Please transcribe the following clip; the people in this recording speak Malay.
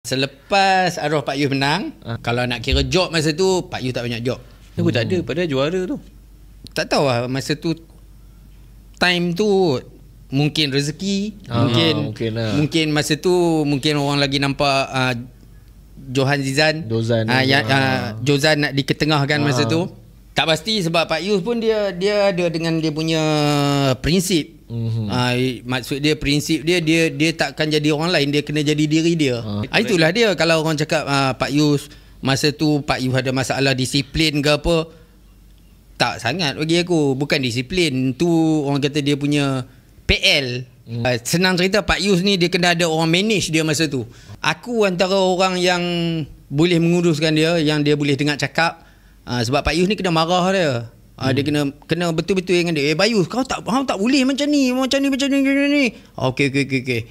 Selepas arwah Pak Yus menang, kalau nak kira job masa tu, Pak Yus tak banyak job. Aku tak ada, padahal juara tu. Tak tahu lah masa tu, time tu mungkin rezeki, mungkin masa tu mungkin orang lagi nampak Johan Zizan, Jozan nak diketengahkan masa tu. Tak pasti sebab Pak Yus pun dia ada dengan dia punya prinsip. Maksud dia prinsip dia takkan jadi orang lain, dia kena jadi diri dia. Itulah dia. Kalau orang cakap Pak Yus masa tu Pak Yus ada masalah disiplin ke apa, tak sangat bagi aku. Bukan disiplin tu, orang kata dia punya PL. Senang cerita, Pak Yus ni dia kena ada orang manage dia masa tu. Aku antara orang yang boleh menguruskan dia, yang dia boleh dengar cakap. Sebab Pak Yus ni kena marah dia. Dia kena betul-betul dengan dia. Bayus, kau tak boleh macam ni. Okey.